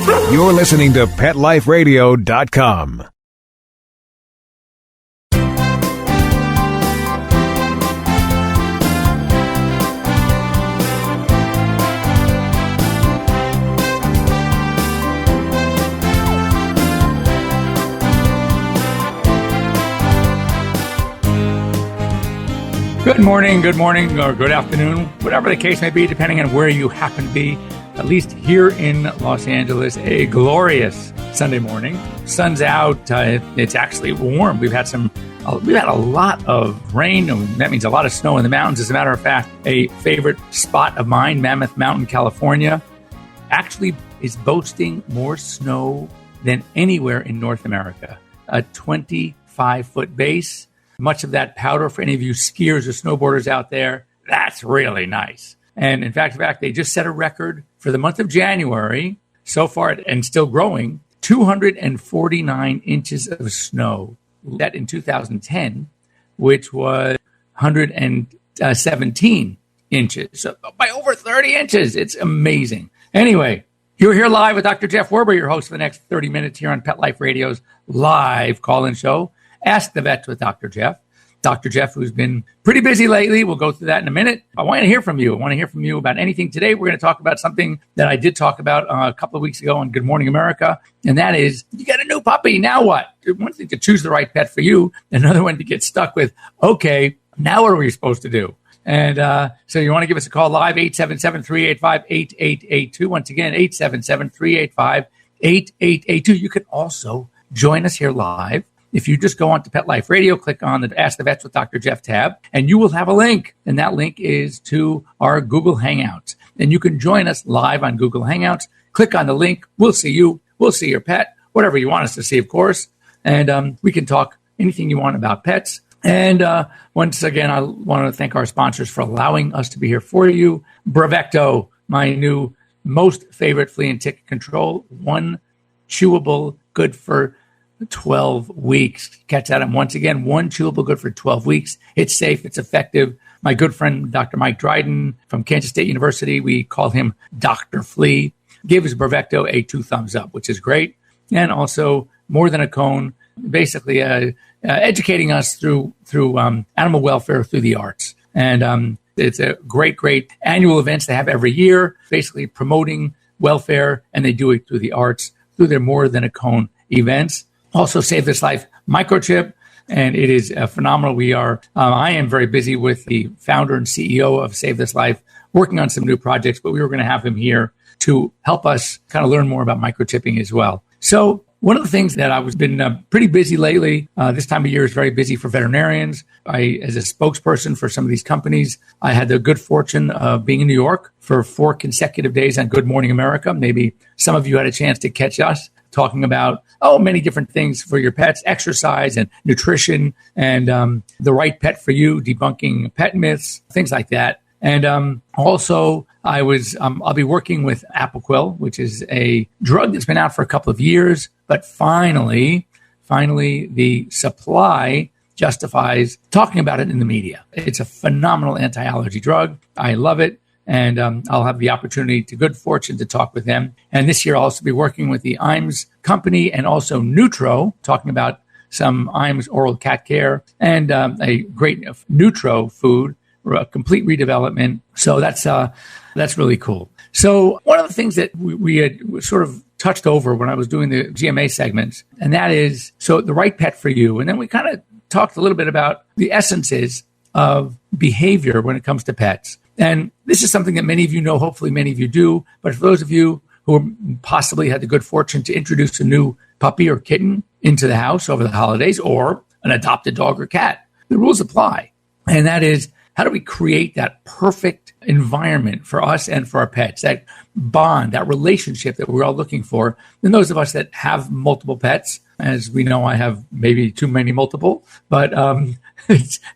You're listening to PetLifeRadio.com. Good morning, or good afternoon, whatever the case may be, depending on where you happen to be. At least here in Los Angeles, a glorious Sunday morning. Sun's out. It's actually warm. We've had a lot of rain, and that means a lot of snow in the mountains. As a matter of fact, a favorite spot of mine, Mammoth Mountain, California, actually is boasting more snow than anywhere in North America. A 25-foot base. Much of that powder for any of you skiers or snowboarders out there, that's really nice. And in fact, they just set a record for the month of January, so far, and still growing, 249 inches of snow. That in 2010, which was 117 inches. So by over 30 inches. It's amazing. Anyway, you're here live with Dr. Jeff Werber, your host for the next 30 minutes here on Pet Life Radio's live call-in show, Ask the Vets with Dr. Jeff. Dr. Jeff, who's been pretty busy lately. We'll go through that in a minute. I want to hear from you. I want to hear from you about anything. Today, we're going to talk about something that I did talk about a couple of weeks ago on Good Morning America, and that is, you got a new puppy. Now what? One thing to choose the right pet for you, another one to get stuck with, okay, now what are we supposed to do? And so you want to give us a call live, 877-385-8882. Once again, 877-385-8882. You can also join us here live. If you just go on to Pet Life Radio, click on the Ask the Vets with Dr. Jeff tab, and you will have a link. And that link is to our Google Hangouts. And you can join us live on Google Hangouts. Click on the link. We'll see you. We'll see your pet, whatever you want us to see, of course. And we can talk anything you want about pets. And once again, I want to thank our sponsors for allowing us to be here for you. Bravecto, my new most favorite flea and tick control. One chewable, good for 12 weeks. Catch that. And once again, one chewable, good for 12 weeks. It's safe. It's effective. My good friend, Dr. Mike Dryden from Kansas State University, we call him Dr. Flea, gave his Bravecto a 2 thumbs up, which is great. And also More Than a Cone, basically educating us through animal welfare through the arts. And it's a great annual events they have every year, basically promoting welfare, and they do it through the arts, through their More Than a Cone events. Also, Save This Life microchip, and it is phenomenal. I am very busy with the founder and CEO of Save This Life, working on some new projects, but we were going to have him here to help us kind of learn more about microchipping as well. So one of the things that I was been pretty busy lately, this time of year is very busy for veterinarians. As a spokesperson for some of these companies, I had the good fortune of being in New York for 4 consecutive days on Good Morning America. Maybe some of you had a chance to catch us talking about, many different things for your pets, exercise and nutrition, and the right pet for you, debunking pet myths, things like that. And also, I'll be working with Apoquel, which is a drug that's been out for a couple of years, but finally, the supply justifies talking about it in the media. It's a phenomenal anti-allergy drug. I love it. And I'll have the opportunity, good fortune, to talk with them. And this year I'll also be working with the IMS company and also Nutro, talking about some IMS oral cat care and a great Nutro food, a complete redevelopment. So that's really cool. So one of the things that we had sort of touched over when I was doing the GMA segments, and that is, so the right pet for you. And then we kind of talked a little bit about the essences of behavior when it comes to pets. And this is something that many of you know, hopefully many of you do. But for those of you who possibly had the good fortune to introduce a new puppy or kitten into the house over the holidays, or an adopted dog or cat, the rules apply. And that is, how do we create that perfect environment for us and for our pets, that bond, that relationship that we're all looking for? And those of us that have multiple pets, as we know, I have maybe too many multiple, but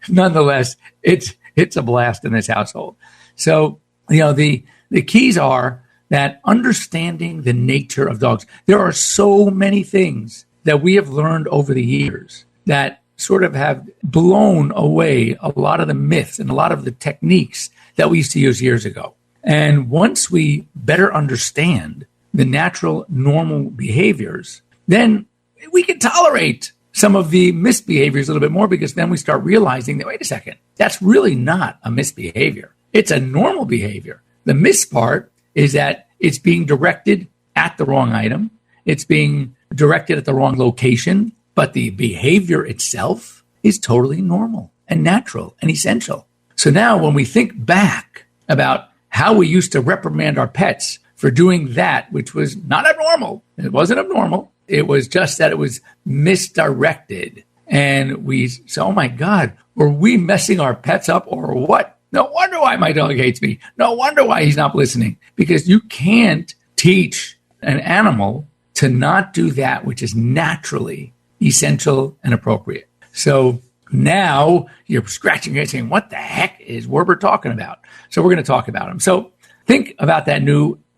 nonetheless, it's a blast in this household. So, the keys are that understanding the nature of dogs. There are so many things that we have learned over the years that sort of have blown away a lot of the myths and a lot of the techniques that we used to use years ago. And once we better understand the natural, normal behaviors, then we can tolerate some of the misbehaviors a little bit more, because then we start realizing that, wait a second, that's really not a misbehavior. It's a normal behavior. The miss part is that it's being directed at the wrong item. It's being directed at the wrong location, but the behavior itself is totally normal and natural and essential. So now when we think back about how we used to reprimand our pets for doing that, which was not abnormal, it wasn't abnormal. It was just that it was misdirected. And we say, oh my God, were we messing our pets up or what? No wonder why my dog hates me. No wonder why he's not listening. Because you can't teach an animal to not do that which is naturally essential and appropriate. So now you're scratching your head saying, what the heck is Werber talking about? So we're going to talk about him. So think about that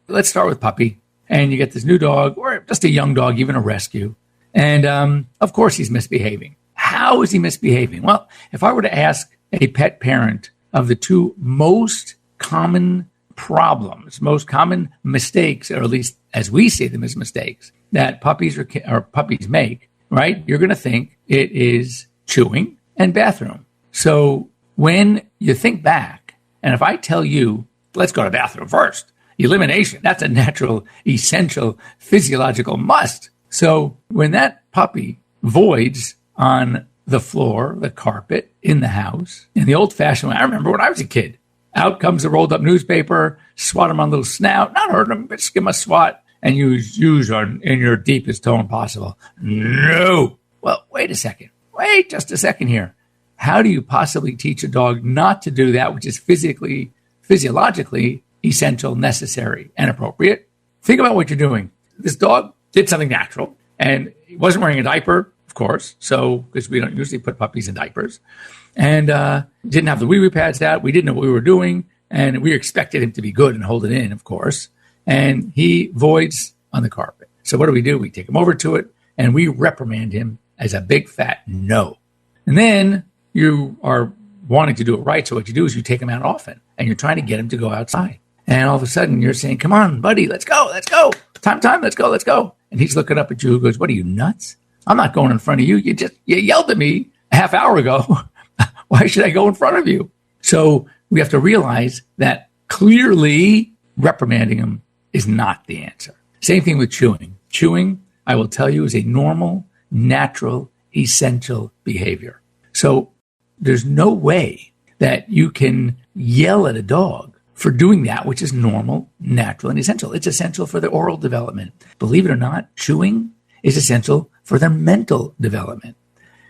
let's start with puppy. And you get this new dog, or just a young dog, even a rescue. And of course he's misbehaving. How is he misbehaving? Well, if I were to ask a pet parent of the two most common problems, most common mistakes, or at least as we see them as mistakes, that puppies or puppies make, right? You're going to think it is chewing and bathroom. So when you think back, and if I tell you, let's go to the bathroom first, elimination, that's a natural, essential, physiological must. So when that puppy voids on the floor, the carpet, in the house, in the old-fashioned way, I remember when I was a kid, out comes the rolled-up newspaper, swat him on a little snout, not hurt him, but just give him a swat, and use in your deepest tone possible. No. Well, wait a second. Wait just a second here. How do you possibly teach a dog not to do that which is physiologically essential, necessary, and appropriate? Think about what you're doing. This dog did something natural, and he wasn't wearing a diaper, of course, so because we don't usually put puppies in diapers, and didn't have the wee-wee pads out. We didn't know what we were doing, and we expected him to be good and hold it in, of course, and he voids on the carpet. So what do? We take him over to it, and we reprimand him as a big fat no. And then you are wanting to do it right, so what you do is you take him out often, and you're trying to get him to go outside. And all of a sudden you're saying, come on, buddy, let's go. Time, let's go. And he's looking up at you and goes, what are you, nuts? I'm not going in front of you. You yelled at me a half hour ago. Why should I go in front of you? So we have to realize that clearly reprimanding him is not the answer. Same thing with chewing. Chewing, I will tell you, is a normal, natural, essential behavior. So there's no way that you can yell at a dog for doing that, which is normal, natural, and essential. It's essential for their oral development. Believe it or not, chewing is essential for their mental development.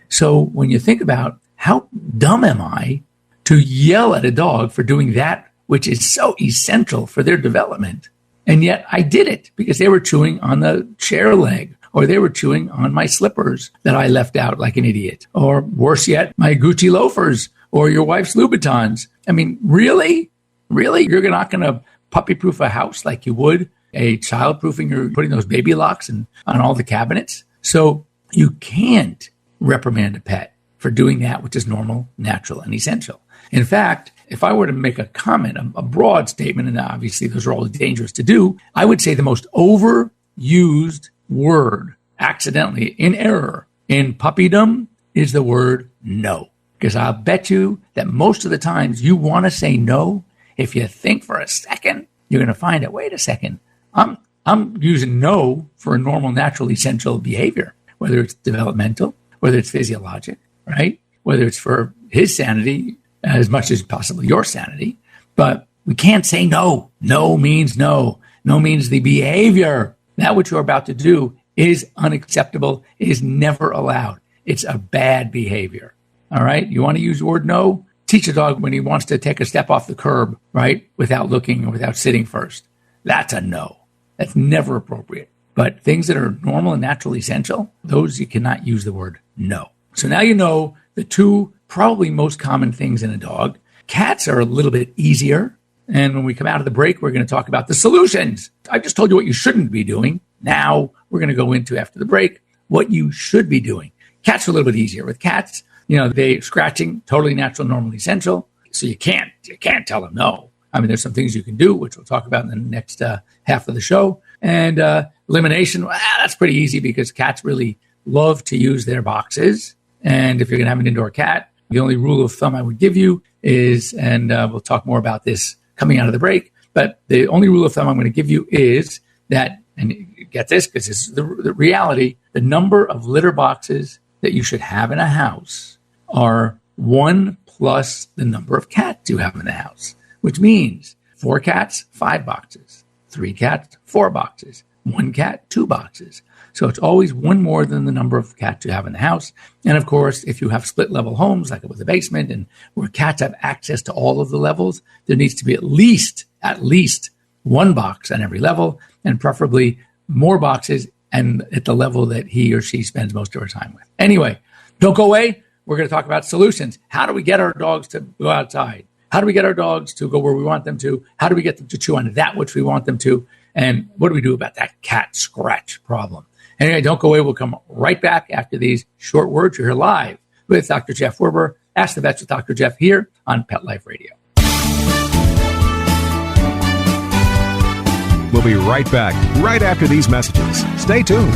So when you think about how dumb am I to yell at a dog for doing that, which is so essential for their development, and yet I did it because they were chewing on the chair leg, or they were chewing on my slippers that I left out like an idiot, or worse yet, my Gucci loafers, or your wife's Louboutins. I mean, really? You're not going to puppy-proof a house like you would a child-proofing? You're putting those baby locks on all the cabinets. So you can't reprimand a pet for doing that which is normal, natural, and essential. In fact, if I were to make a comment, a broad statement, and obviously those are all dangerous to do, I would say the most overused word, accidentally, in error, in puppydom is the word no. Because I'll bet you that most of the times you want to say no, if you think for a second, you're going to find out, wait a second, I'm using no for a normal, natural, essential behavior, whether it's developmental, whether it's physiologic, right? Whether it's for his sanity as much as possibly your sanity. But we can't say no. No means no. No means the behavior. That which you're about to do is unacceptable, is never allowed. It's a bad behavior. All right? You want to use the word no? Teach a dog when he wants to take a step off the curb, right? Without looking or without sitting first. That's a no. That's never appropriate. But things that are normal and naturally essential, those you cannot use the word no. So now you know the two probably most common things in a dog. Cats are a little bit easier. And when we come out of the break, we're going to talk about the solutions. I just told you what you shouldn't be doing. Now we're going to go into, after the break, what you should be doing. Cats are a little bit easier. With cats, they scratching, totally natural, normal, essential. So you can't tell them no. I mean, there's some things you can do, which we'll talk about in the next half of the show. And elimination, that's pretty easy because cats really love to use their boxes. And if you're going to have an indoor cat, the only rule of thumb I would give you is, and we'll talk more about this coming out of the break, but the only rule of thumb I'm going to give you is that, and get this because this is the reality, the number of litter boxes that you should have in a house are 1 plus the number of cats you have in the house, which means 4 cats, 5 boxes, 3 cats, 4 boxes, 1 cat, 2 boxes. So it's always 1 more than the number of cats you have in the house. And of course, if you have split level homes, like with a basement and where cats have access to all of the levels, there needs to be at least 1 box on every level, and preferably more boxes and at the level that he or she spends most of her time with. Anyway, don't go away. We're going to talk about solutions. How do we get our dogs to go outside? How do we get our dogs to go where we want them to? How do we get them to chew on that which we want them to? And what do we do about that cat scratch problem? Anyway, don't go away. We'll come right back after these short words. You're here live with Dr. Jeff Werber. Ask the Vets with Dr. Jeff here on Pet Life Radio. We'll be right back, right after these messages. Stay tuned.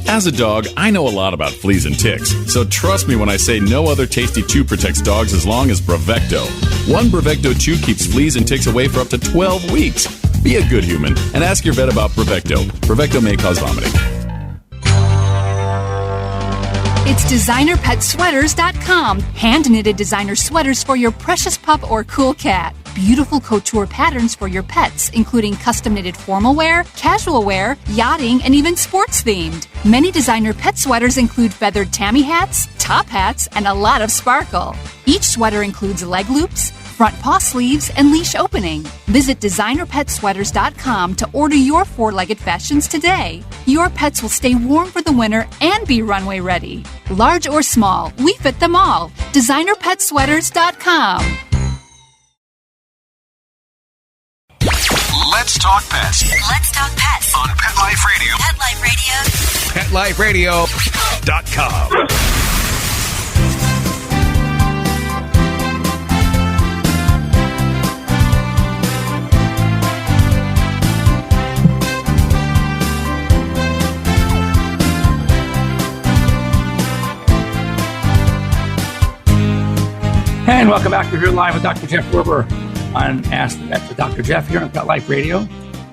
As a dog, I know a lot about fleas and ticks, so trust me when I say no other tasty chew protects dogs as long as Bravecto. One Bravecto chew keeps fleas and ticks away for up to 12 weeks. Be a good human and ask your vet about Bravecto. Bravecto may cause vomiting. It's DesignerPetSweaters.com. Hand-knitted designer sweaters for your precious pup or cool cat. Beautiful couture patterns for your pets, including custom-knitted formal wear, casual wear, yachting, and even sports-themed. Many designer pet sweaters include feathered tammy hats, top hats, and a lot of sparkle. Each sweater includes leg loops, front paw sleeves, and leash opening. Visit DesignerPetSweaters.com to order your 4-legged fashions today. Your pets will stay warm for the winter and be runway ready. Large or small, we fit them all. DesignerPetSweaters.com. Let's talk pets. Let's talk pets On Pet Life Radio. Pet Life Radio. PetLifeRadio.com. And welcome back. You're here live with Dr. Jeff Werber on Ask the Vets with Dr. Jeff here on Pet Life Radio.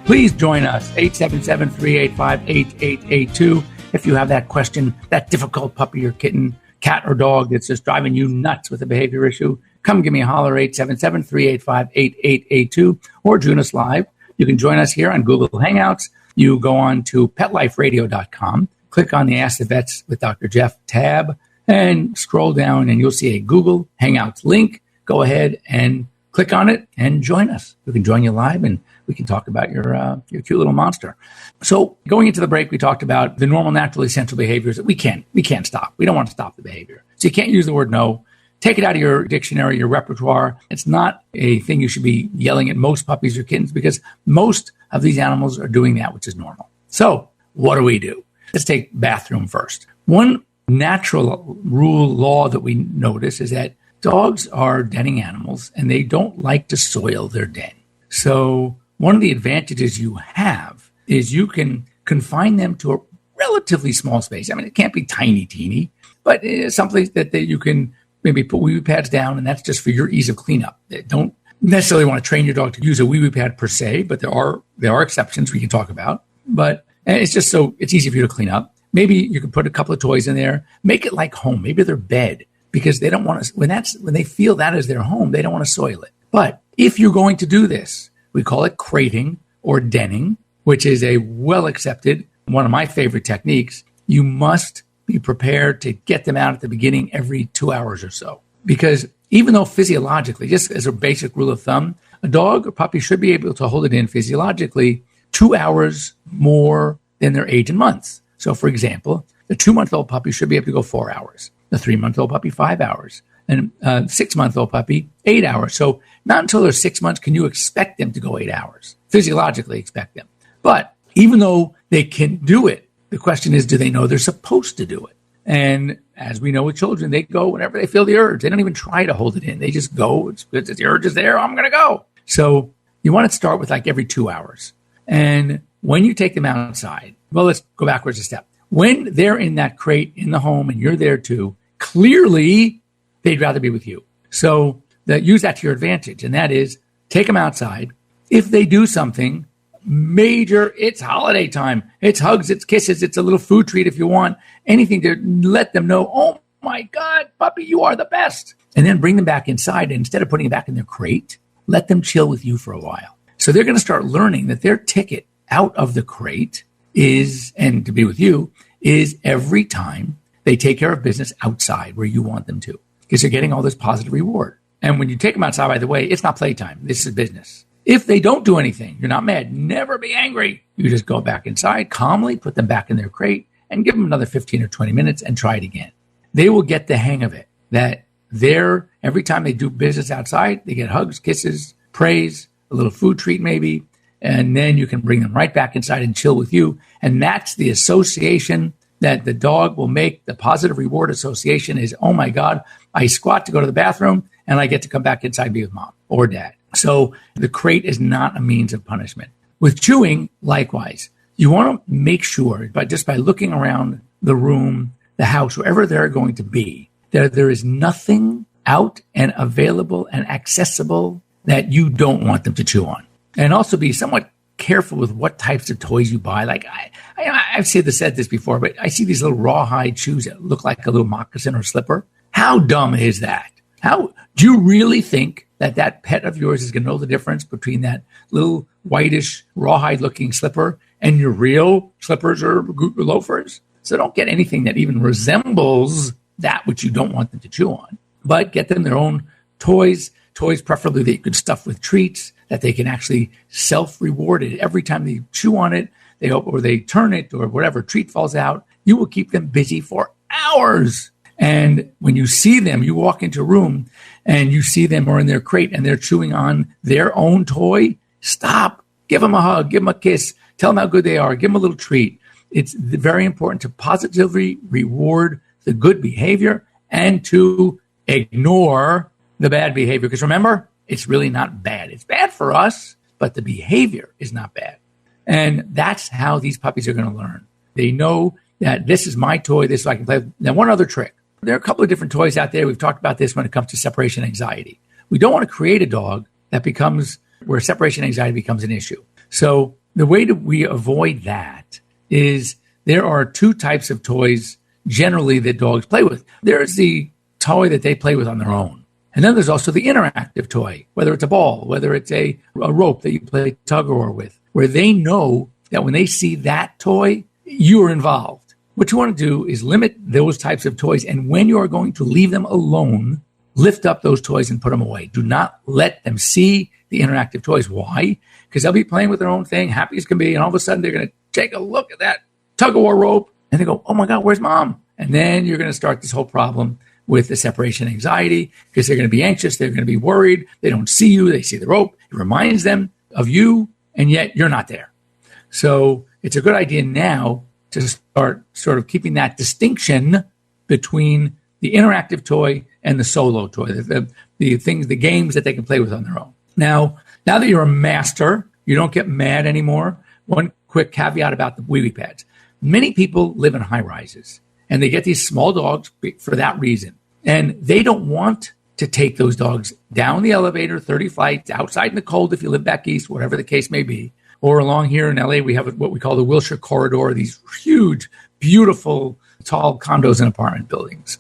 Please join us, 877-385-8882. If you have that question, that difficult puppy or kitten, cat or dog that's just driving you nuts with a behavior issue, come give me a holler, 877-385-8882, or join us live. You can join us here on Google Hangouts. You go on to PetLifeRadio.com, click on the Ask the Vets with Dr. Jeff tab, and scroll down and you'll see a Google Hangouts link. Go ahead and click on it and join us. We can join you live and we can talk about your cute little monster. So going into the break, we talked about the normal, natural, essential behaviors that we can't stop. We don't want to stop the behavior. So you can't use the word no. Take it out of your dictionary, your repertoire. It's not a thing you should be yelling at most puppies or kittens because most of these animals are doing that, which is normal. So what do? Let's take bathroom first. One natural law that we notice is that dogs are denning animals and they don't like to soil their den. So one of the advantages you have is you can confine them to a relatively small space. I mean, it can't be tiny, teeny, but it's someplace that you can maybe put wee-wee pads down, and that's just for your ease of cleanup. They don't necessarily want to train your dog to use a wee-wee pad per se, but there are exceptions we can talk about. But it's just so it's easy for you to clean up. Maybe you can put a couple of toys in there, make it like home, maybe their bed, because they don't want to, when they feel that is their home, they don't want to soil it. But if you're going to do this, we call it crating or denning, which is a well-accepted, one of my favorite techniques. You must be prepared to get them out at the beginning every 2 hours or so. Because even though physiologically, just as a basic rule of thumb, a dog or puppy should be able to hold it in physiologically 2 hours more than their age in months. So, for example, the 2-month-old puppy should be able to go 4 hours, the 3-month-old puppy 5 hours, and 6-month-old puppy 8 hours. So not until they're 6 months can you expect them to go 8 hours, physiologically expect them. But even though they can do it, the question is, do they know they're supposed to do it? And as we know with children, they go whenever they feel the urge. They don't even try to hold it in. They just go. It's good. The urge is there. I'm going to go. So you want to start with like every 2 hours. And when you take them outside, well, let's go backwards a step. When they're in that crate in the home and you're there too, clearly they'd rather be with you. So use that to your advantage. And that is take them outside. If they do something major, it's holiday time. It's hugs, it's kisses, it's a little food treat if you want. Anything to let them know, oh my God, puppy, you are the best. And then bring them back inside. And instead of putting them back in their crate, let them chill with you for a while. So they're going to start learning that their ticket out of the crate is, and to be with you, is every time they take care of business outside where you want them to, because they're getting all this positive reward. And when you take them outside, by the way, it's not playtime. This is business. If they don't do anything, you're not mad. Never be angry. You just go back inside, calmly put them back in their crate and give them another 15 or 20 minutes and try it again. They will get the hang of it, that every time they do business outside, they get hugs, kisses, praise, a little food treat maybe, and then you can bring them right back inside and chill with you. And that's the association that the dog will make. The positive reward association is, oh my God, I squat to go to the bathroom and I get to come back inside and be with mom or dad. So the crate is not a means of punishment. With chewing, likewise, you want to make sure, just by looking around the room, the house, wherever they're going to be, that there is nothing out and available and accessible that you don't want them to chew on. And also be somewhat careful with what types of toys you buy. Like I've said this before, but I see these little rawhide shoes that look like a little moccasin or slipper. How dumb is that? How do you really think that pet of yours is going to know the difference between that little whitish rawhide looking slipper and your real slippers or loafers? So don't get anything that even resembles that which you don't want them to chew on, but get them their own toys preferably that you could stuff with treats that they can actually self-reward it. Every time they chew on it, they turn it or whatever treat falls out, you will keep them busy for hours. And when you see them, you walk into a room and you see them or in their crate and they're chewing on their own toy, stop, give them a hug, give them a kiss, tell them how good they are, give them a little treat. It's very important to positively reward the good behavior and to ignore the bad behavior. Because remember, it's really not bad. It's bad for us, but the behavior is not bad. And that's how these puppies are going to learn. They know that this is my toy, this is what I can play with. Now, one other trick. There are a couple of different toys out there. We've talked about this when it comes to separation anxiety. We don't want to create a dog that becomes where separation anxiety becomes an issue. So the way that we avoid that is there are two types of toys generally that dogs play with. There's the toy that they play with on their own. And then there's also the interactive toy, whether it's a ball, whether it's a rope that you play tug of war with, where they know that when they see that toy, you are involved. What you want to do is limit those types of toys. And when you are going to leave them alone, lift up those toys and put them away. Do not let them see the interactive toys. Why? Because they'll be playing with their own thing, happy as can be. And all of a sudden, they're going to take a look at that tug of war rope and they go, oh my God, where's mom? And then you're going to start this whole problem with the separation anxiety because they're going to be anxious. They're going to be worried. They don't see you. They see the rope. It reminds them of you, and yet you're not there. So it's a good idea now to start sort of keeping that distinction between the interactive toy and the solo toy, the things, the games that they can play with on their own. Now that you're a master, you don't get mad anymore. One quick caveat about the wee-wee pads. Many people live in high rises, and they get these small dogs for that reason. And they don't want to take those dogs down the elevator, 30 flights, outside in the cold if you live back east, whatever the case may be. Or along here in LA, we have what we call the Wilshire Corridor, these huge, beautiful, tall condos and apartment buildings.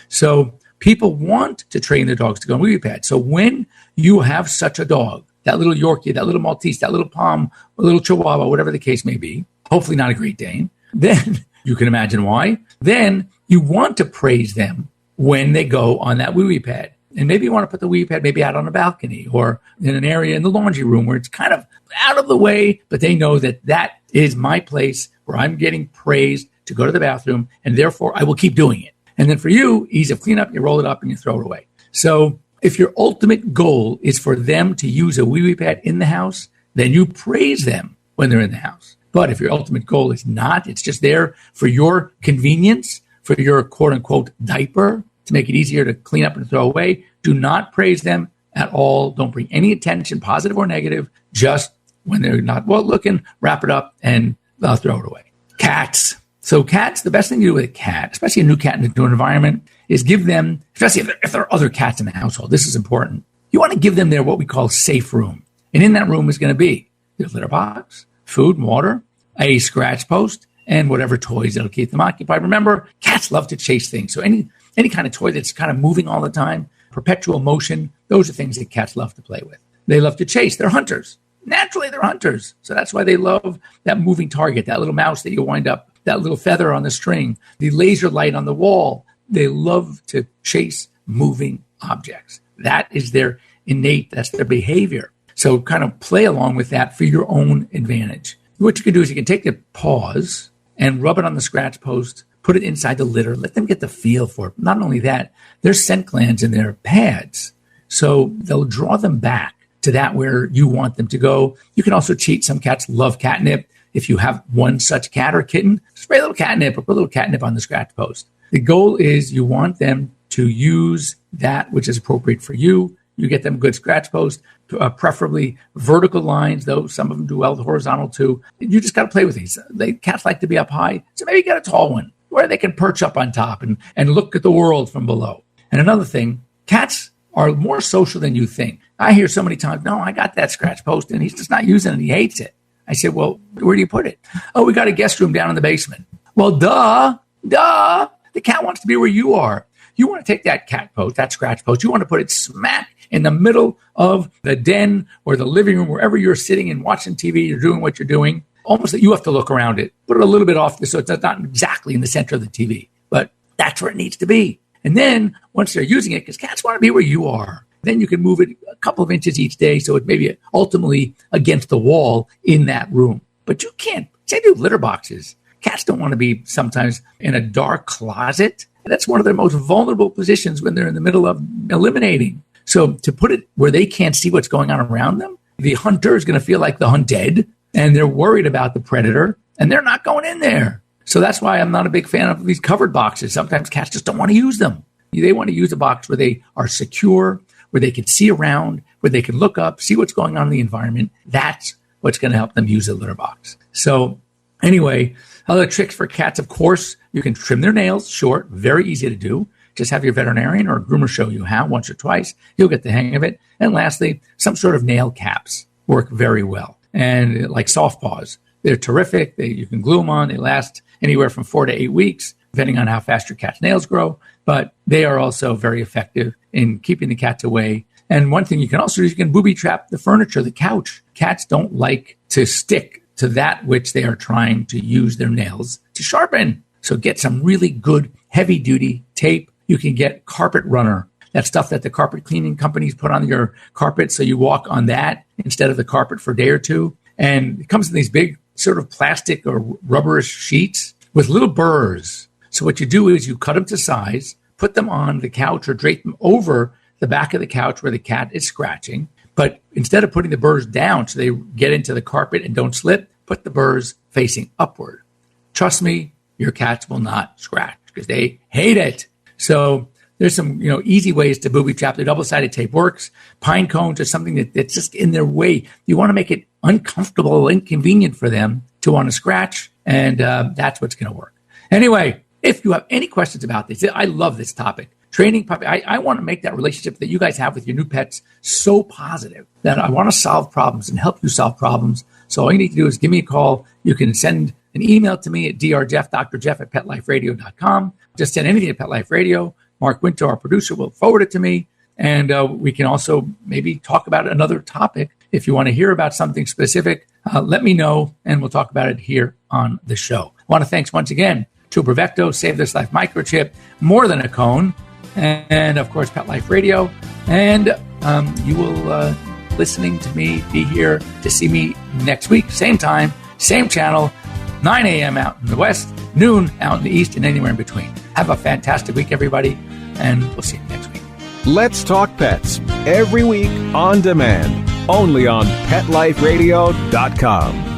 So people want to train their dogs to go on wee-wee pads. So when you have such a dog, that little Yorkie, that little Maltese, that little Pom, a little Chihuahua, whatever the case may be, hopefully not a Great Dane, then you can imagine why. Then you want to praise them when they go on that wee-wee pad. And maybe you want to put the wee-wee pad maybe out on a balcony or in an area in the laundry room where it's kind of out of the way, but they know that that is my place where I'm getting praised to go to the bathroom, and therefore I will keep doing it. And then for you, ease of cleanup, you roll it up and you throw it away. So if your ultimate goal is for them to use a wee-wee pad in the house, then you praise them when they're in the house. But if your ultimate goal is not, it's just there for your convenience, for your quote-unquote diaper, to make it easier to clean up and throw away, do not praise them. at all. Don't bring any attention, positive or negative. Just when they're not well looking, wrap it up and throw it away. Cats. So cats, the best thing to do with a cat, especially a new cat into an environment, is give them, especially if there are other cats in the household, this is important. You want to give them their what we call safe room. And in that room is going to be their litter box, food and water, a scratch post, and whatever toys that'll keep them occupied. Remember, cats love to chase things. So any kind of toy that's kind of moving all the time, perpetual motion, those are things that cats love to play with. They love to chase. They're hunters. Naturally, they're hunters. So that's why they love that moving target, that little mouse that you wind up, that little feather on the string, the laser light on the wall. They love to chase moving objects. That is their innate, that's their behavior. So kind of play along with that for your own advantage. What you can do is you can take the paws and rub it on the scratch post, put it inside the litter, let them get the feel for it. Not only that, there's scent glands in their pads. So they'll draw them back to that where you want them to go. You can also cheat. Some cats love catnip. If you have one such cat or kitten, spray a little catnip or put a little catnip on the scratch post. The goal is you want them to use that which is appropriate for you. You get them good scratch post, preferably vertical lines, though some of them do well with horizontal too. You just got to play with these. Cats like to be up high, so maybe get a tall one where they can perch up on top and look at the world from below. And another thing, cats are more social than you think. I hear so many times, no, I got that scratch post and he's just not using it. He hates it. I said, well, where do you put it? Oh, we got a guest room down in the basement. Well, duh. The cat wants to be where you are. You want to take that cat post, that scratch post, you want to put it smack in the middle of the den or the living room, wherever you're sitting and watching TV, you're doing what you're doing. Almost that you have to look around it, put it a little bit off so it's not exactly in the center of the TV, but that's where it needs to be. And then once they're using it, because cats want to be where you are, then you can move it a couple of inches each day so it may be ultimately against the wall in that room. But you can't, say do litter boxes. Cats don't want to be sometimes in a dark closet. That's one of their most vulnerable positions when they're in the middle of eliminating. So to put it where they can't see what's going on around them, the hunter is going to feel like the hunted, and they're worried about the predator, and they're not going in there. So that's why I'm not a big fan of these covered boxes. Sometimes cats just don't want to use them. They want to use a box where they are secure, where they can see around, where they can look up, see what's going on in the environment. That's what's going to help them use a litter box. So anyway, other tricks for cats, of course, you can trim their nails short, very easy to do. Just have your veterinarian or groomer show you how once or twice. You'll get the hang of it. And lastly, some sort of nail caps work very well. And like soft paws, they're terrific. You can glue them on. They last anywhere from 4 to 8 weeks, depending on how fast your cat's nails grow. But they are also very effective in keeping the cats away. And one thing you can also do is you can booby trap the furniture, the couch. Cats don't like to stick to that which they are trying to use their nails to sharpen. So get some really good heavy-duty tape. You can get carpet runner, that stuff that the carpet cleaning companies put on your carpet so you walk on that instead of the carpet for a day or two. And it comes in these big sort of plastic or rubberish sheets with little burrs. So what you do is you cut them to size, put them on the couch or drape them over the back of the couch where the cat is scratching. But instead of putting the burrs down so they get into the carpet and don't slip, put the burrs facing upward. Trust me, your cats will not scratch because they hate it. So there's some, easy ways to booby trap. The double-sided tape works. Pine cones are something that's just in their way. You want to make it uncomfortable, inconvenient for them to want to scratch, and that's what's going to work. Anyway, if you have any questions about this, I love this topic. Training puppy, I want to make that relationship that you guys have with your new pets so positive that I want to solve problems and help you solve problems. So all you need to do is give me a call. You can send an email to me at drjeff@PetLifeRadio.com. Just send anything to Pet Life Radio. Mark Winter, our producer, will forward it to me. And we can also maybe talk about another topic. If you want to hear about something specific, let me know, and we'll talk about it here on the show. I want to thanks once again to Brevecto, Save This Life Microchip, More Than a Cone, and of course, Pet Life Radio. And you will listening to me, be here to see me next week, same time, same channel, 9 a.m. out in the west, noon out in the east, and anywhere in between. Have a fantastic week, everybody, and we'll see you next week. Let's Talk Pets, every week on demand, only on PetLifeRadio.com.